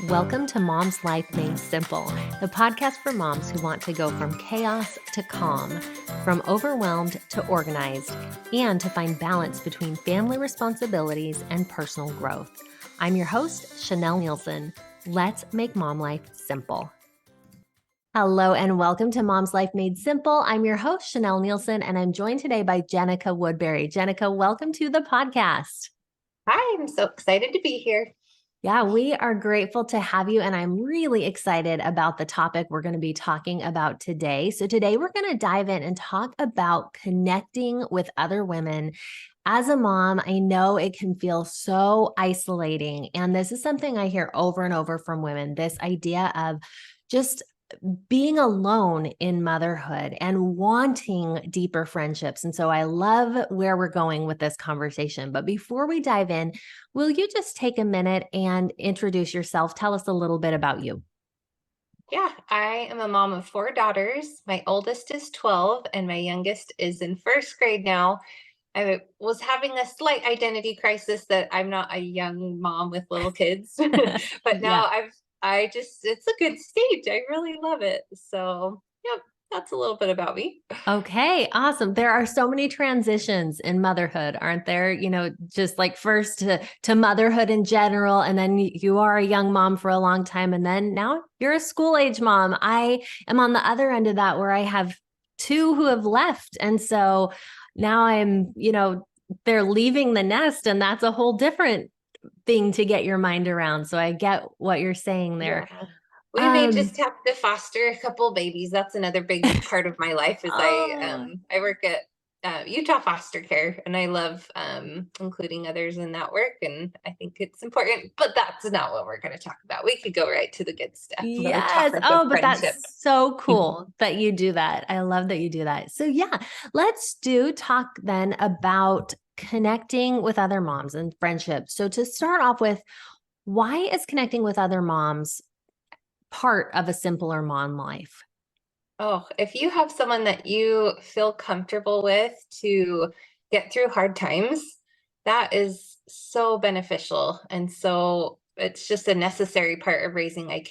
Welcome to Mom's Life Made Simple, the podcast for moms who want to go from chaos to calm, from overwhelmed to organized, and to find balance between family responsibilities and personal growth. I'm your host, Chanel Nielsen. Let's make mom life simple. Hello and welcome to Mom's Life Made Simple. I'm your host, Chanel Nielsen, and I'm joined today by Jennica Woodbury. Jennica, welcome to the podcast. Hi, I'm so excited to be here. Yeah, we are grateful to have you, and I'm really excited about the topic we're going to be talking about today. So today we're going to dive in and talk about connecting with other women. As a mom, I know it can feel so isolating, and this is something I hear over and over from women, this idea of just being alone in motherhood and wanting deeper friendships. And so I love where we're going with this conversation. But before we dive in, will you just take a minute and introduce yourself? Tell us a little bit about you. Yeah, I am a mom of 4 daughters. My oldest is 12 and my youngest is in first grade now. I was having a slight identity crisis that I'm not a young mom with little kids, but now Yeah. it's a good stage. I really love it. So, yep, that's a little bit about me. Okay, awesome. There are so many transitions in motherhood, aren't there? Just like first to motherhood in general, and then you are a young mom for a long time, and then now you're a school age mom. I am on the other end of that where I have two who have left. And so now they're leaving the nest, and that's a whole different thing to get your mind around. So I get what you're saying there. Yeah. We may Um, just have to foster a couple babies. That's another big part of my life. Is oh, I work at Utah Foster Care, and I love including others in that work. And I think it's important. But that's not what we're going to talk about. We could go right to the good stuff, the yes. topic of Oh, but friendship. that's so cool that you do that. I love that you do that. So, yeah, let's talk then about connecting with other moms and friendships. So, to start off with, why is connecting with other moms part of a simpler mom life? Oh, if you have someone that you feel comfortable with to get through hard times, that is so beneficial. And so it's just a necessary part of raising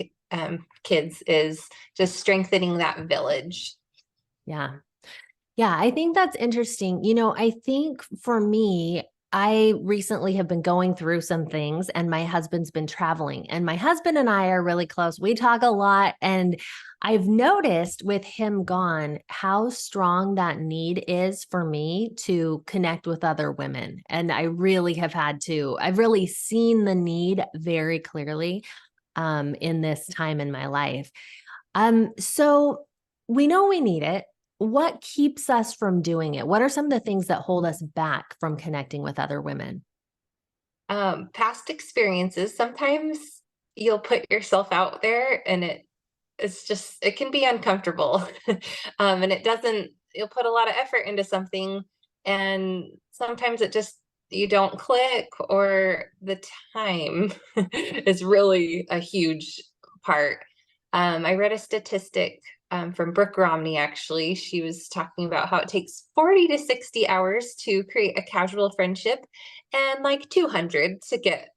kids is just strengthening that village. Yeah. Yeah, I think that's interesting. I think for me, I recently have been going through some things and my husband's been traveling, and my husband and I are really close. We talk a lot, and I've noticed with him gone how strong that need is for me to connect with other women. And I've really seen the need very clearly in this time in my life. So we know we need it. What keeps us from doing it? What are some of the things that hold us back from connecting with other women? Past experiences, sometimes you'll put yourself out there and it can be uncomfortable. And you'll put a lot of effort into something, and sometimes you don't click, or the time is really a huge part. I read a statistic from Brooke Romney, actually. She was talking about how it takes 40 to 60 hours to create a casual friendship and like 200 to get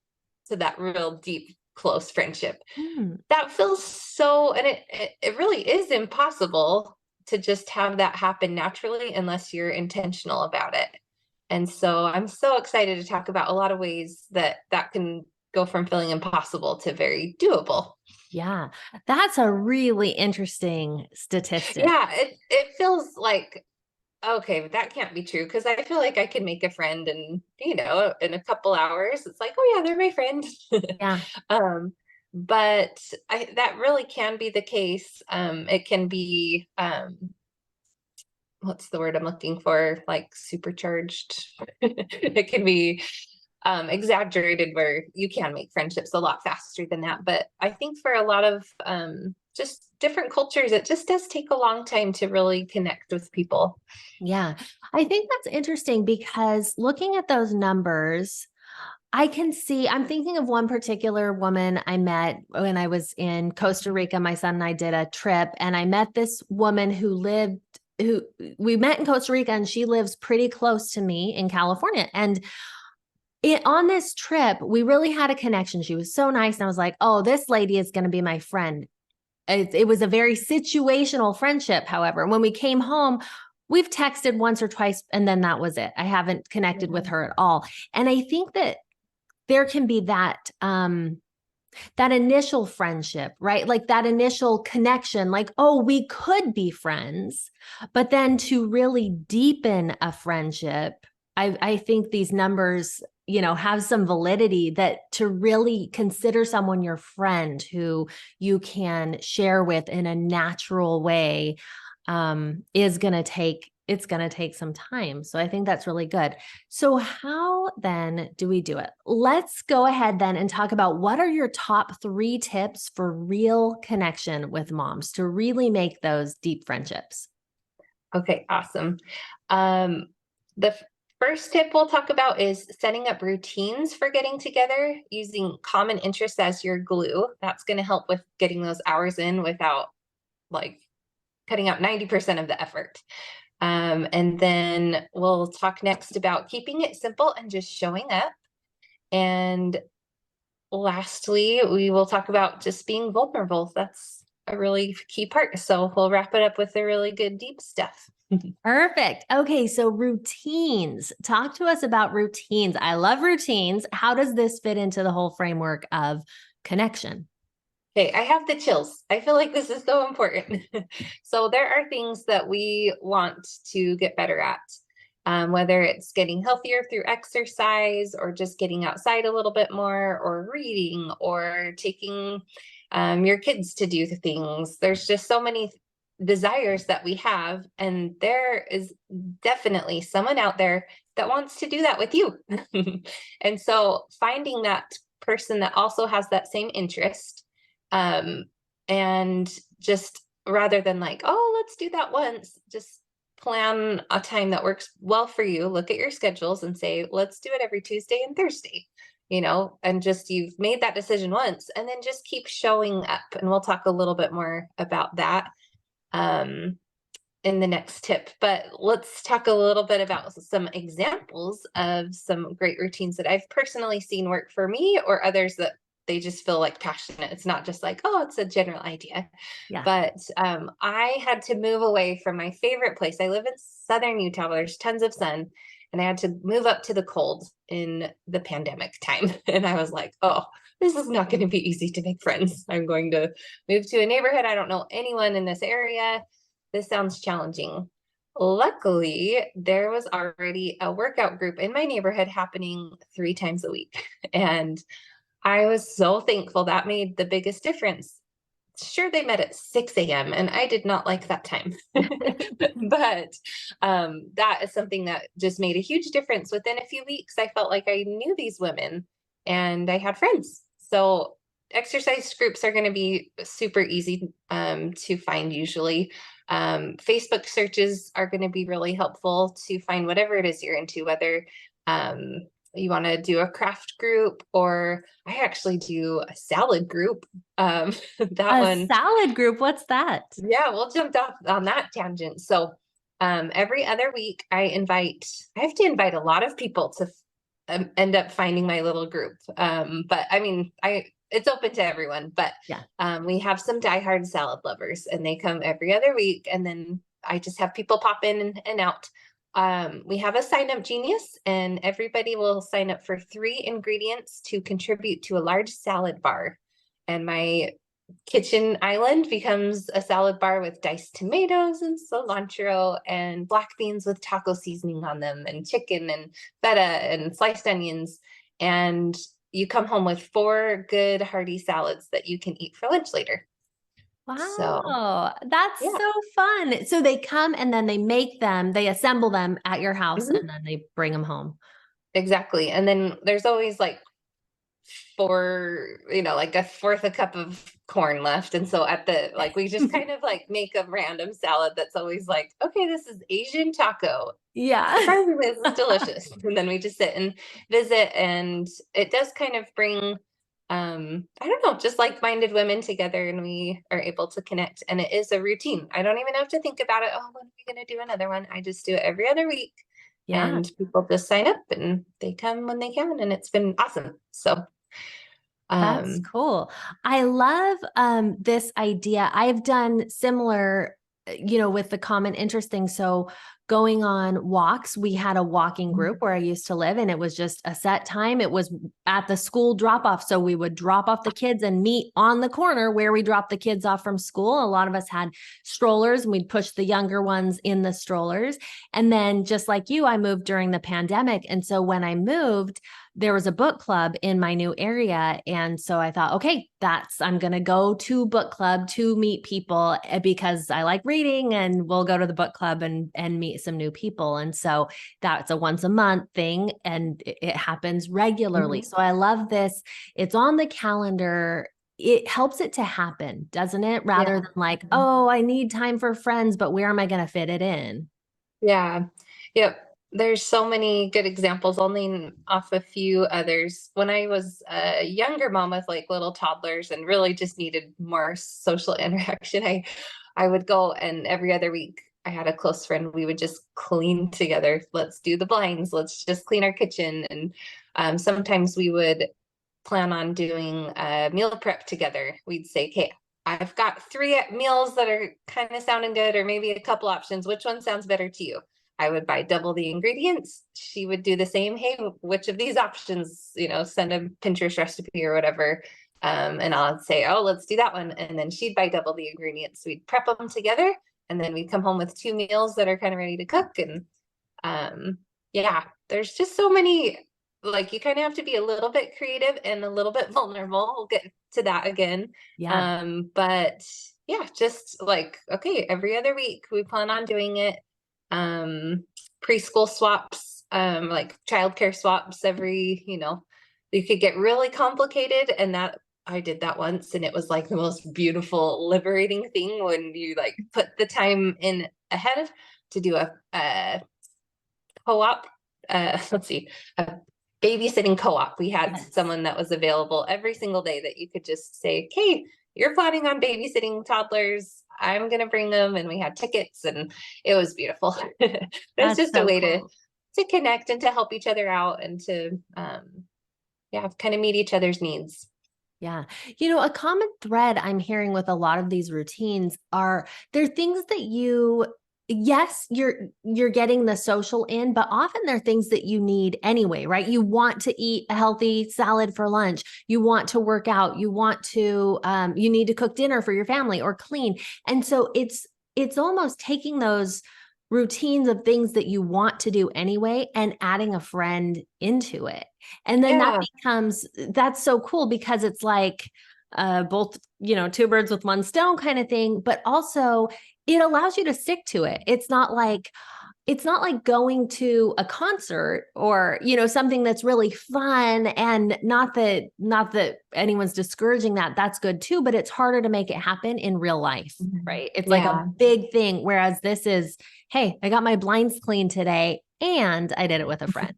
to that real deep, close friendship. Hmm. That feels so, and it really is impossible to just have that happen naturally unless you're intentional about it. And so I'm so excited to talk about a lot of ways that can go from feeling impossible to very doable. Yeah, that's a really interesting statistic. Yeah, it feels like, okay, but that can't be true, because I feel like I can make a friend and, in a couple hours, it's like, oh yeah, they're my friend. Yeah. um, but that really can be the case. It can be, what's the word I'm looking for? Like supercharged. It can be exaggerated, where you can make friendships a lot faster than that. But I think for a lot of just different cultures, it just does take a long time to really connect with people. Yeah. I think that's interesting because looking at those numbers, I'm thinking of one particular woman I met when I was in Costa Rica. My son and I did a trip, and I met this woman who we met in Costa Rica, and she lives pretty close to me in California. And on this trip, we really had a connection. She was so nice. And I was like, oh, this lady is going to be my friend. It was a very situational friendship. However, when we came home, we've texted once or twice, and then that was it. I haven't connected with her at all. And I think that there can be that initial friendship, right? Like that initial connection, like, oh, we could be friends. But then to really deepen a friendship, I think these numbers, have some validity, that to really consider someone your friend who you can share with in a natural way, is going to take it's going to take some time. So I think that's really good. So how then do we do it? Let's go ahead then and talk about what are your top 3 tips for real connection with moms to really make those deep friendships? Okay, awesome. The first tip we'll talk about is setting up routines for getting together using common interests as your glue. That's going to help with getting those hours in without like cutting out 90% of the effort. And then we'll talk next about keeping it simple and just showing up. And lastly, we will talk about just being vulnerable. That's a really key part. So we'll wrap it up with the really good deep stuff. Perfect. Okay, so routines. Talk to us about routines. I love routines. How does this fit into the whole framework of connection? Okay, I have the chills. I feel like this is so important. So there are things that we want to get better at, whether it's getting healthier through exercise or just getting outside a little bit more or reading or taking your kids to do the things. There's just so many desires that we have, and there is definitely someone out there that wants to do that with you. And so finding that person that also has that same interest, um, and just rather than like, oh, let's do that once, just plan a time that works well for you. Look at your schedules and say, let's do it every Tuesday and Thursday, and just you've made that decision once and then just keep showing up. And we'll talk a little bit more about that um, in the next tip. But let's talk a little bit about some examples of some great routines that I've personally seen work for me or others that they just feel like passionate. It's not just like, oh, it's a general idea. Yeah. But I had to move away from my favorite place. I live in southern Utah where there's tons of sun. And I had to move up to the cold in the pandemic time. And I was like, oh, this is not going to be easy to make friends. I'm going to move to a neighborhood. I don't know anyone in this area. This sounds challenging. Luckily, there was already a workout group in my neighborhood happening 3 times a week. And I was so thankful. That made the biggest difference. Sure, they met at 6 a.m. and I did not like that time. But that is something that just made a huge difference. Within a few weeks, I felt like I knew these women and I had friends. So exercise groups are going to be super easy to find usually. Facebook searches are going to be really helpful to find whatever it is you're into, whether um, you want to do a craft group, or I actually do a salad group. That A one, salad group, what's that? yeah, we'll jump off on that tangent. So every other week, I have to invite a lot of people to end up finding my little group. But I mean, it's open to everyone, but Yeah. we have some diehard salad lovers and they come every other week. And then I just have people pop in and out. We have a sign up genius and everybody will sign up for 3 ingredients to contribute to a large salad bar. And my kitchen island becomes a salad bar with diced tomatoes and cilantro and black beans with taco seasoning on them and chicken and feta and sliced onions. And you come home with 4 good hearty salads that you can eat for lunch later. So Wow, that's yeah. so fun. So they come and then they assemble them at your house Mhm. and then they bring them home. Exactly. And then there's always like like a fourth a cup of corn left. And so at the like we just kind of like make a random salad that's always like, okay, this is Asian taco. Yeah. Surprisingly, this is delicious. And then we just sit and visit, and it does kind of bring I don't know, just like-minded women together, and we are able to connect. And it is a routine. I don't even have to think about it. Oh, when are we gonna do another one? I just do it every other week. Yeah. and people just sign up and they come when they can, and it's been awesome. So, That's um, cool. I love this idea. I've done similar, with the common interest thing. So going on walks, we had a walking group where I used to live, and it was just a set time. It was at the school drop off. So we would drop off the kids and meet on the corner where we dropped the kids off from school. A lot of us had strollers, and we'd push the younger ones in the strollers. And then just like you, I moved during the pandemic. And so when I moved, there was a book club in my new area. And so I thought, okay, I'm going to go to book club to meet people because I like reading, and we'll go to the book club and meet some new people. And so that's a once a month thing, and it happens regularly. mhm. So I love this. It's on the calendar. It helps it to happen, doesn't it? Rather Yeah. than like, Mhm. oh, I need time for friends, but where am I going to fit it in? Yeah. Yep. There's so many good examples. I'll name off a few others. When I was a younger mom with like little toddlers and really just needed more social interaction, I would go, and every other week I had a close friend. We would just clean together. Let's do the blinds. Let's just clean our kitchen. And sometimes we would plan on doing a meal prep together. We'd say, okay, I've got three meals that are kind of sounding good, or maybe a couple options. Which one sounds better to you? I would buy double the ingredients. She would do the same. Hey, which of these options, send a Pinterest recipe or whatever. And I'll say, oh, let's do that one. And then she'd buy double the ingredients. We'd prep them together. And then we'd come home with two meals that are kind of ready to cook. And um, yeah, there's just so many, like you kind of have to be a little bit creative and a little bit vulnerable. We'll get to that again. Yeah. But yeah, just like, okay, every other week we plan on doing it. Um, Preschool swaps, like childcare swaps you could get really complicated, and that I did that once, and it was like the most beautiful, liberating thing when you like put the time in ahead to do a co-op. Let's see, a babysitting co-op. We had Yes. someone that was available every single day that you could just say, "Okay, you're planning on babysitting toddlers. I'm gonna bring them," and we had tickets, and it was beautiful. It's That's just a so way cool. to connect and to help each other out and to yeah, kind of meet each other's needs. Yeah. A common thread I'm hearing with a lot of these routines are they're things that yes, you're getting the social in, but often they're things that you need anyway, right? You want to eat a healthy salad for lunch. You want to work out. You need to cook dinner for your family or clean. And so it's almost taking those routines of things that you want to do anyway and adding a friend into it. And then Yeah. that's so cool because it's like both, two birds with one stone kind of thing, but also it allows you to stick to it. It's not like going to a concert or, something that's really fun, and not that anyone's discouraging that. That's good too, but it's harder to make it happen in real life, Mhm. right? It's like a Yeah. big thing, whereas this is, hey, I got my blinds cleaned today and I did it with a friend.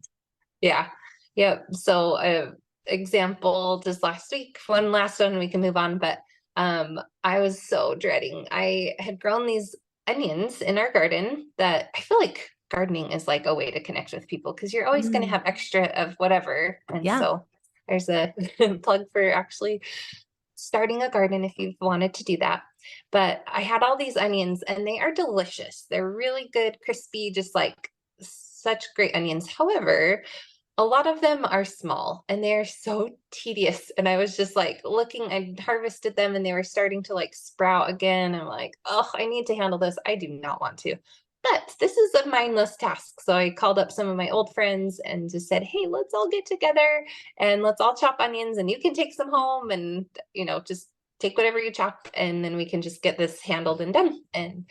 Yeah. Yep. So, example just last week, one last one, we can move on. But I was so dreading. I had grown these onions in our garden that I feel like gardening is like a way to connect with people because you're always going to Mm. have extra of whatever. And Yeah. so there's a plug for actually starting a garden if you've wanted to do that. But I had all these onions and they are delicious. They're really good, crispy, just like such great onions. However, a lot of them are small and they're so tedious. And I was just like looking, I harvested them and they were starting to like sprout again. I'm like, oh, I need to handle this. I do not want to. But this is a mindless task. So I called up some of my old friends and just said, hey, let's all get together and let's all chop onions and you can take some home and, just take whatever you chop and then we can just get this handled and done. And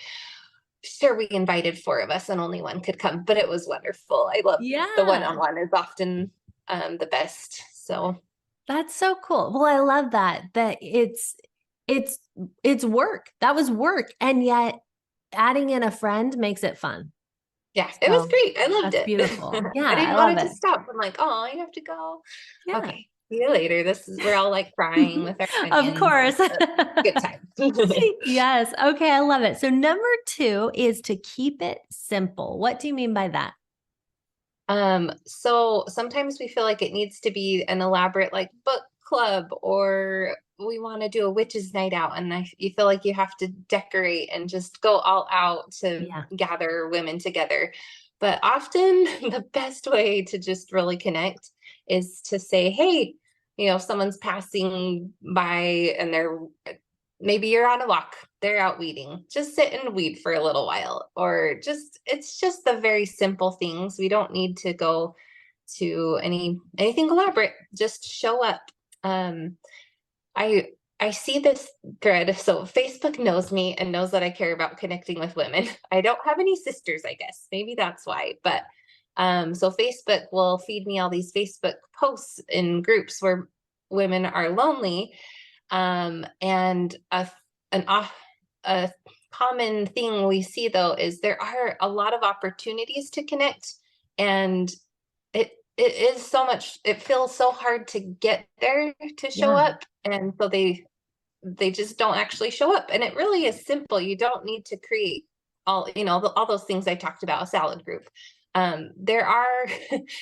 sure, we invited four of us and only one could come, but it was wonderful. I love the Yeah. one-on-one is often the best. So That's so cool. Well, I love that it's it's work. That was work. And yet adding in a friend makes it fun. yeah, it was So great. I loved that's it. beautiful. Yeah, I I didn't want love it to it. stop. I'm like, oh, I have to go. Yeah. Okay, see you later. We're all like crying with our Of onions and course. good time. Yes. Okay. I love it. So number two is to keep it simple. What do you mean by that? So sometimes we feel like it needs to be an elaborate like book club, or we want to do a witches night out, and you feel like you have to decorate and just go all out to Yeah. gather women together. But often the best way to just really connect is to say, hey, someone's passing by and maybe you're on a walk, they're out weeding, just sit and weed for a little while, or it's just the very simple things. We don't need to go to anything elaborate, just show up. Um i i see this thread. So Facebook knows me and knows that I care about connecting with women. I don't have any sisters, I guess maybe that's why, but so Facebook will feed me all these Facebook posts in groups where women are lonely. And an off a common thing we see though is there are a lot of opportunities to connect, and it is so much. It feels so hard to get there to show Yeah. up, and so they just don't actually show up. And it really is simple. You don't need to create all those things I talked about, a salad group. There are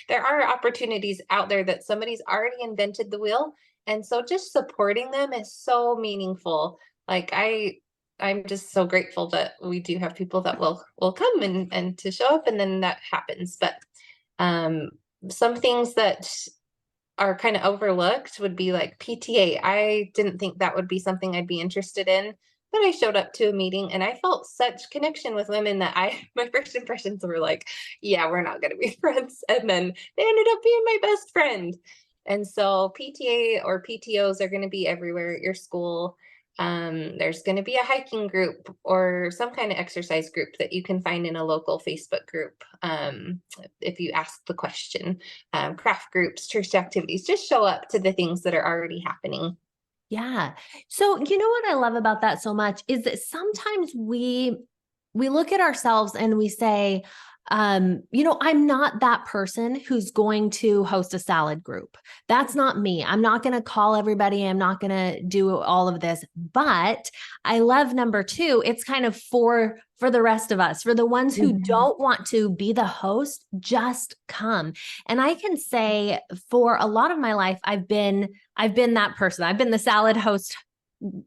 there are opportunities out there that somebody's already invented the wheel, and so just supporting them is so meaningful. Like I'm just so grateful that we do have people that will come and to show up, and then that happens. But um some things that are kind of overlooked would be like PTA. I didn't think that would be something I'd be interested in, but I showed up to a meeting and I felt such connection with women that my first impressions were like, yeah, we're not going to be friends. And then they ended up being my best friend. And so PTA or PTOs are going to be everywhere at your school. There's going to be a hiking group or some kind of exercise group that you can find in a local Facebook group. If you ask the question, craft groups, church activities, just show up to the things that are already happening. Yeah. So, you know what I love about that so much is that sometimes we look at ourselves and we say, I'm not that person who's going to host a salad group. That's not me. I'm not going to call everybody. I'm not going to do all of this. But I love number two. It's kind of for the rest of us, for the ones who Mhm. don't want to be the host, just come. And I can say for a lot of my life, I've been that person. I've been the salad host,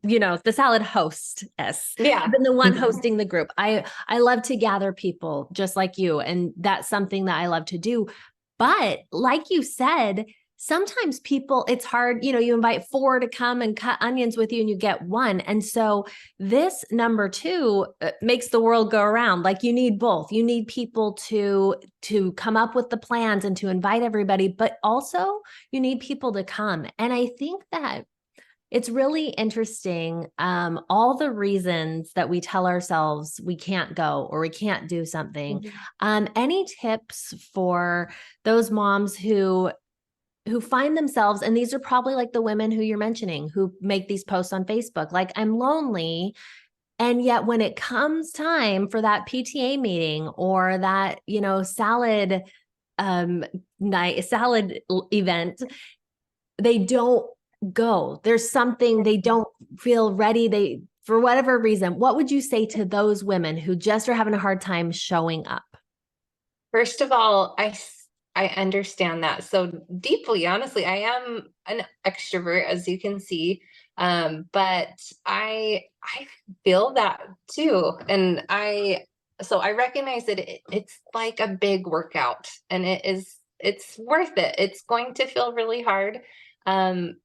the salad hostess. I've Yeah. been the one hosting the group. I love to gather people just like you, and that's something that I love to do. But like you said, sometimes people, it's hard, you invite four to come and cut onions with you and you get one. And so this number two makes the world go around. Like you need both. You need people to come up with the plans and to invite everybody, but also you need people to come. And I think that it's really interesting, all the reasons that we tell ourselves we can't go or we can't do something. Mhm. Any tips for those moms who find themselves, and these are probably like the women who you're mentioning who make these posts on Facebook, like I'm lonely, and yet when it comes time for that PTA meeting or that, salad night, salad event, they don't go. There's something they don't feel ready. For whatever reason, what would you say to those women who just are having a hard time showing up? First of all, I understand that so deeply. Honestly, I am an extrovert, as you can see, but I feel that too, and I recognize that it's like a big workout, and it's worth it. It's going to feel really hard, and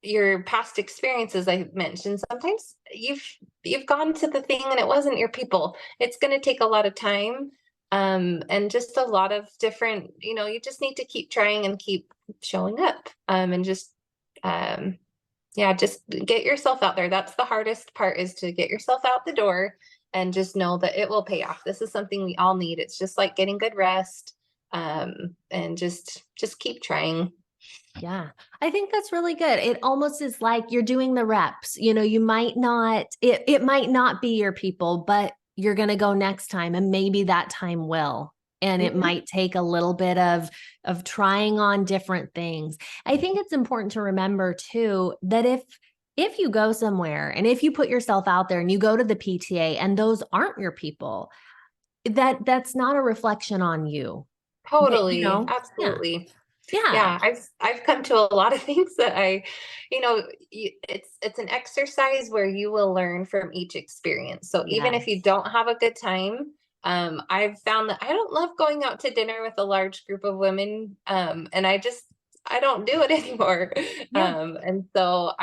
your past experiences I mentioned, sometimes you've gone to the thing and it wasn't your people. It's going to take a lot of time, and just a lot of different, you just need to keep trying and keep showing up, and just um yeah, just get yourself out there. That's the hardest part, is to get yourself out the door and just know that it will pay off. This is something we all need. It's just like getting good rest, and just keep trying. Yeah, I think that's really good. It almost is like you're doing the reps. You might not, it might not be your people, but you're going to go next time and maybe that time will. And it Mhm. might take a little bit of trying on different things. I think it's important to remember too that if you go somewhere and if you put yourself out there and you go to the PTA and those aren't your people, that's not a reflection on you. You Totally, know? Yeah. absolutely. Yeah. Yeah, I've come to a lot of things that it's an exercise where you will learn from each experience. So even if you Yes. don't have a good time, I've found that I don't love going out to dinner with a large group of women, and I don't do it anymore. Yeah. And so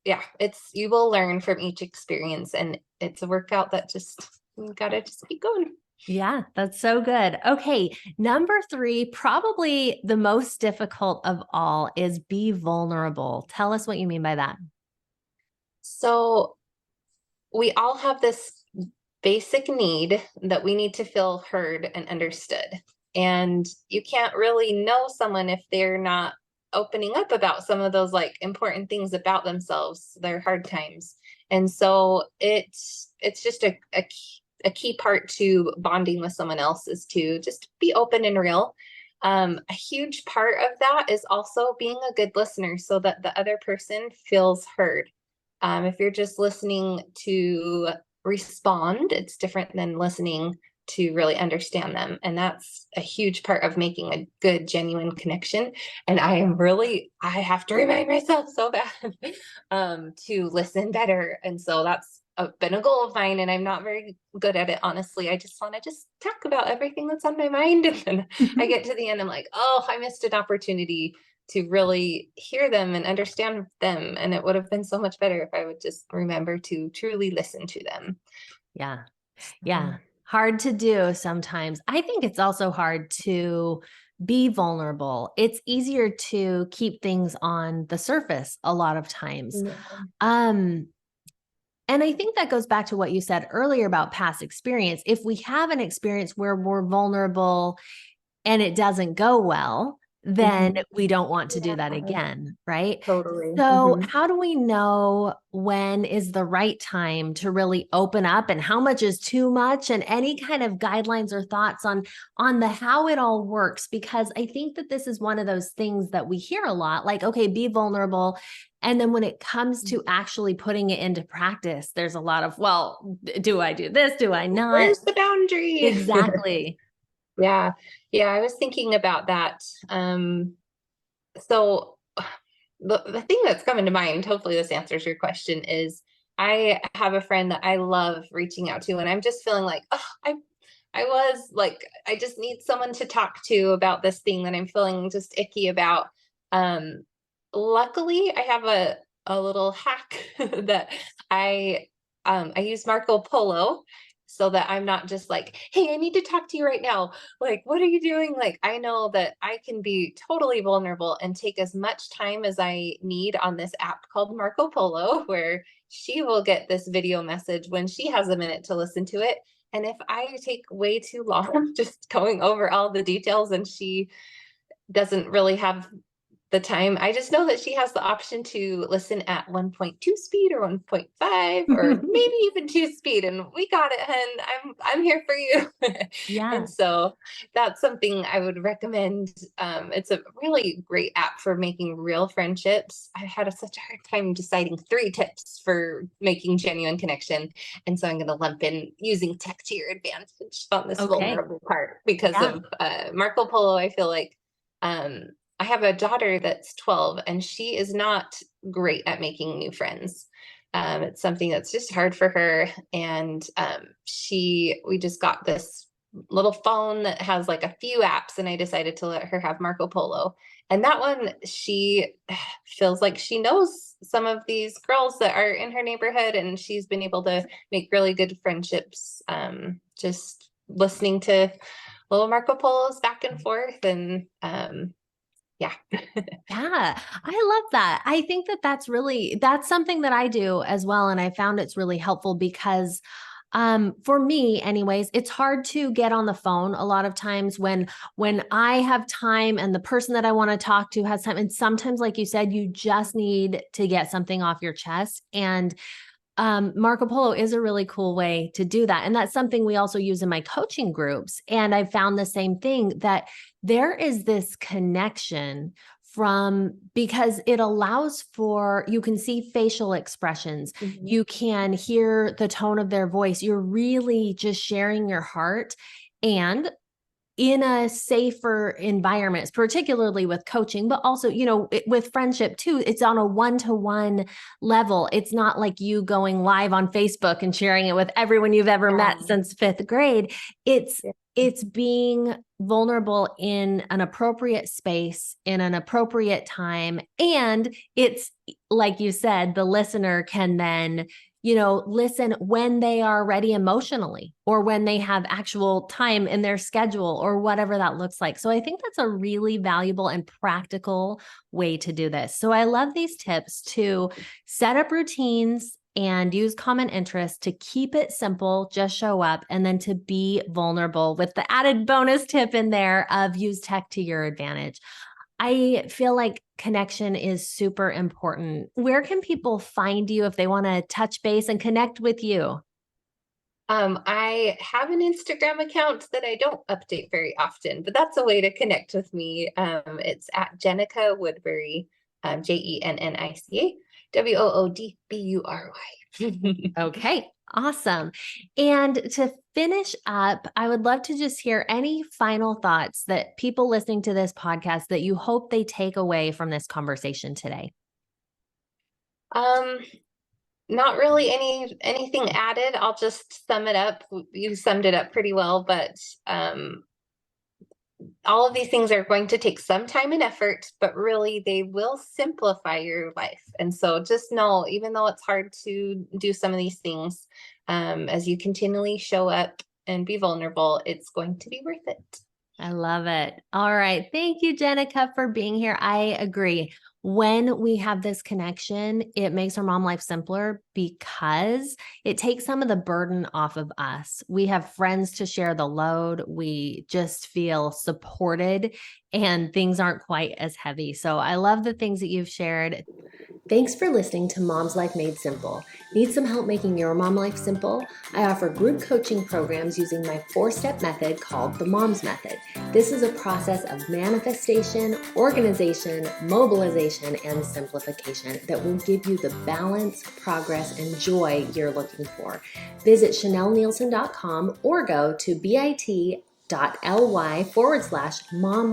yeah, it's you will learn from each experience, and it's a workout that just you gotta just keep going. Yeah, that's so good. Okay, number 3, probably the most difficult of all is be vulnerable. Tell us what you mean by that. So we all have this basic need that we need to feel heard and understood. And you can't really know someone if they're not opening up about some of those like important things about themselves, their hard times. And so it's just a key part to bonding with someone else is to just be open and real. A huge part of that is also being a good listener so that the other person feels heard. If you're just listening to respond, it's different than listening to really understand them. And that's a huge part of making a good, genuine connection. And I have to remind myself so bad to listen better. And so been a goal of mine, and I'm not very good at it, honestly. I just want to just talk about everything that's on my mind. And then I get to the end, I'm like, oh, I missed an opportunity to really hear them and understand them. And it would have been so much better if I would just remember to truly listen to them. Yeah. So, Yeah. Hard to do sometimes. I think it's also hard to be vulnerable. It's easier to keep things on the surface a lot of times. yeah. Um, and I think that goes back to what you said earlier about past experience. If we have an experience where we're vulnerable and it doesn't go well, then Mhm. we don't want to do Yeah, that again, right? totally. So, Hmm. how do we know when is the right time to really open up and how much is too much and any kind of guidelines or thoughts on the how it all works, because I think that this is one of those things that we hear a lot, like okay, be vulnerable, and then when it comes to actually putting it into practice, there's a lot of, well, do I do this? Do I not? Where's the boundary? Exactly. Yeah. Yeah, I was thinking about that. So the thing that's coming to mind, hopefully this answers your question, is I have a friend that I love reaching out to, and I'm just feeling like, oh, I was like, I just need someone to talk to about this thing that I'm feeling just icky about. Um, Luckily, I have a little hack that I I use Marco Polo so that I'm not just like, hey, I need to talk to you right now. Like, what are you doing? Like, I know that I can be totally vulnerable and take as much time as I need on this app called Marco Polo, where she will get this video message when she has a minute to listen to it. And if I take way too long just going over all the details and she doesn't really have the time. I just know that she has the option to listen at 1.2 speed or 1.5 or maybe even 2 speed, and we got it, hun. I'm here for you. And Yeah. so that's something I would recommend. It's a really great app for making real friendships. I had such a hard time deciding 3 tips for making genuine connection, and so I'm going to lump in using tech to your advantage on this Okay. vulnerable part because Yeah. of Marco Polo. I feel like um, I have a daughter that's 12, and she is not great at making new friends. It's something that's just hard for her. And we just got this little phone that has like a few apps, and I decided to let her have Marco Polo. And that one, she feels like she knows some of these girls that are in her neighborhood, and she's been able to make really good friendships just listening to little Marco Polos back and forth. And yeah. Yeah, I love that. I think that that's something that I do as well, and I found it's really helpful because for me anyways, it's hard to get on the phone a lot of times when I have time and the person that I want to talk to has time, and sometimes like you said, you just need to get something off your chest, and Marco Polo is a really cool way to do that. And that's something we also use in my coaching groups. And I found the same thing, that there is this connection because it allows for, you can see facial expressions. Mhm. You can hear the tone of their voice. You're really just sharing your heart. And in a safer environment, particularly with coaching, but also, with friendship too, it's on a one-to-one level. It's not like you going live on Facebook and sharing it with everyone you've ever met Yeah. since fifth grade. It's Yeah. it's being vulnerable in an appropriate space, in an appropriate time. And it's like you said, the listener can then listen when they are ready emotionally or when they have actual time in their schedule or whatever that looks like. So I think that's a really valuable and practical way to do this. So I love these tips to set up routines and use common interests to keep it simple, just show up, and then to be vulnerable with the added bonus tip in there of use tech to your advantage. I feel like connection is super important. Where can people find you if they want to touch base and connect with you? I have an Instagram account that I don't update very often, but that's a way to connect with me. It's at Jennica Woodbury, JennicaWoodbury. Okay, awesome. And to finish up, I would love to just hear any final thoughts that people listening to this podcast that you hope they take away from this conversation today. Um, Not really anything added. I'll just sum it up. You summed it up pretty well, but all of these things are going to take some time and effort, but really they will simplify your life. And so just know, even though it's hard to do some of these things, as you continually show up and be vulnerable, it's going to be worth it. I love it. All right. Thank you, Jennica, for being here. I agree. When we have this connection, it makes our mom life simpler because it takes some of the burden off of us. We have friends to share the load. We just feel supported and things aren't quite as heavy. So I love the things that you've shared. Thanks for listening to Mom's Life Made Simple. Need some help making your mom life simple? I offer group coaching programs using my 4-step method called the Mom's Method. This is a process of manifestation, organization, mobilization, and simplification that will give you the balance, progress, and joy you're looking for. Visit ChanelNielsen.com or go to bit.ly/mom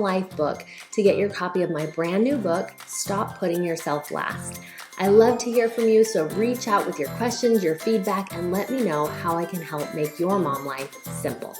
life book to get your copy of my brand new book, Stop Putting Yourself Last. I love to hear from you, so reach out with your questions, your feedback, and let me know how I can help make your mom life simple.